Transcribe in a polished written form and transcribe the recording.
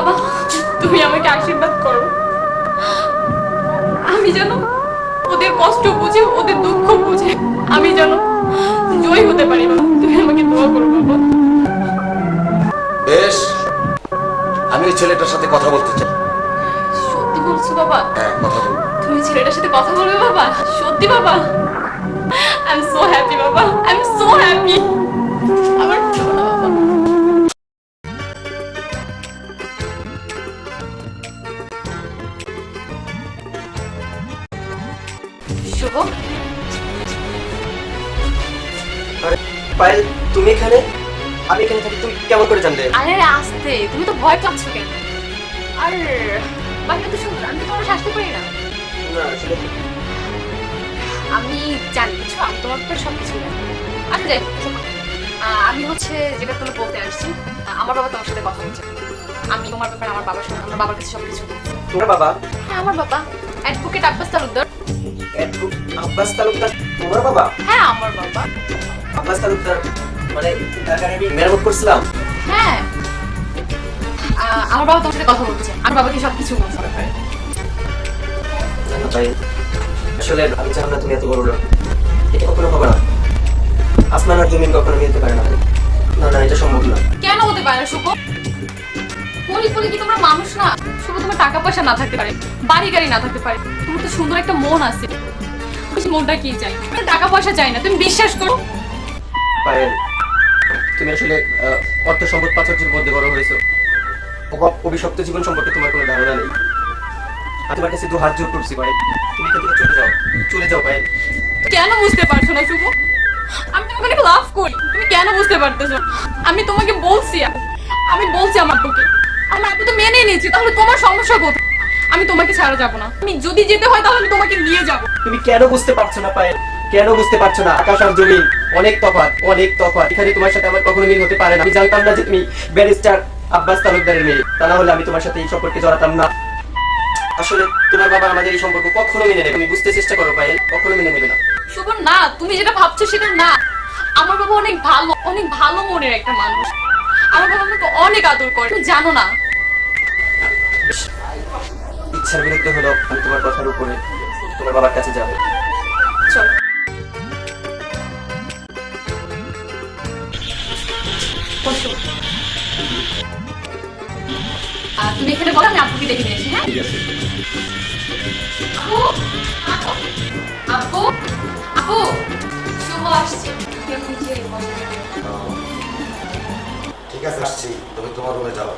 বাবা তুমি আমাকে আশীর্বাদ করো, আমি যেন ওদের কষ্ট বুঝে ওদের দুঃখ বুঝে আমি যেন জয় হতে পারি। বাবা তুমি আমাকে দোয়া করো বাবা। বেশ, আমি ওই ছেলেটার সাথে কথা বলতে চাই। সত্যি বলছো বাবা? হ্যাঁ, কথা বলবো। তুমি ছেলেটার সাথে কথা বলবে বাবা? সত্যি বাবা? আই এম সো হ্যাপি বাবা, আই এম সো হ্যাপি। আমার শোনো বাবা। শুভ, আরে পায়েল, তুমি এখানে? আমি এখানে থাকি তুমি কেমন করে জানলে? আরে আস্তে, তুমি তো ভয় পাচ্ছ কেন? আর বাকিটা তো সুন্দর, আমি তো তোমার শাস্তি করি না। না আসলে আমি জানি কিছু, আমি তোমার ব্যাপারে সবকিছু জানি। আচ্ছা যাই হোক, শোনো, আমি হচ্ছে যেটা তোমার বলতে আসছি, আমার বাবা তোমার সাথে কথা বলছে। আমি তোমার ব্যাপারে আমার বাবার সাথে, আমার বাবার কাছে সবকিছু বলছি। তোমার বাবা? হ্যাঁ আমার বাবা, অ্যাডভোকেট আব্বাস তালুকদার। আব্বাস তালুকদার তোমার বাবা? হ্যাঁ আমার বাবা। আব্বাস তালুকদার মানে ঢাকার আমি মেরামত করছিলাম। হ্যাঁ আমার বাবা তোমার সাথে কথা বলছে, আমার বাবাকে সবকিছু বলছে। না না পায়েল, আসলে আমি চাই না তুমি এত বড় লোক। এটা কখনো হবে না। আসমান আর জমিন কখনো মিলতে পারে না। না না, এটা সম্ভব না। কেন হতে পারে না শুভ? বলি বলি কি তোমরা মানুষ না? শুভ তোমার টাকা পয়সা না থাকতে পারে, বাড়ি গাড়ি না থাকতে পারে, তোমার তো সুন্দর একটা মন আছে। মনটা কি চাই? টাকা পয়সা চাই না, তুমি বিশ্বাস করো। পায়েল, তুমি আসলে অর্থ সম্পদ প্রাচুর্যের মধ্যে বড় হয়েছো। অভিশপ্ত জীবন সম্পর্কে তোমার কোনো ধারণা নেই। আমি তোমার কাছে দু হাত জোর করছি পায়েল, তুমি এখান থেকে চলে যাও, চলে যাও পায়েল। কেন বুঝতে পারছো না শুভ? আমি তোমাকে অনেক লাভ করি, তুমি কেন বুঝতে পারতেছো? আমি তোমাকে বলছি, আমি বলছি আমার আব্বুকে, আমার আব্বু তো মেনে নিয়েছি, তাহলে তোমার সমস্যা কোথায়? আমি তোমাকে ছাড়া যাবো না, আমি যদি যেতে হয় তাহলে আমি তোমাকে নিয়ে যাবো। তুমি কেন বুঝতে পারছো না পায়েল? কেন বুঝতে পারছো না? আকাশ আর জমিন অনেক তফাৎ, অনেক তফাৎ। এখানে তোমার সাথে আমার কখনো মিল হতে পারে না। আমি জানতাম না যে তুমি ব্যারিস্টার আব্বাস তালুকদারের মেয়ে, তা না হলে আমি তোমার সাথে এই সম্পর্কে জড়াতাম না। আসলে তোমার বাবা আমাদের এই সম্পর্ক কখনো মেনে নেবে, তুমি বুঝতে চেষ্টা করো পায়েল, কখনো মেনে নেবে না। শুভ না, তুমি যেটা ভাবছো সেটা না। আমার বাবা অনেক ভালো, অনেক ভালো মনের একটা মানুষ। আমার বাবা আমাকে অনেক আদর করে, তুমি জানো না। ইচ্ছার বিরুদ্ধে হলো আমি তোমার কথার উপরে তোমার বাবার কাছে যাবো। চলো বসো। তুমি এখানে বলো, আমি আপুকে ডেকে নিয়েছি। হ্যাঁ ঠিক আছে। আপু, আপু, আপু, শুভ আসছে। ঠিক আছে, আসছি। তুমি তোমার রুমে যাও।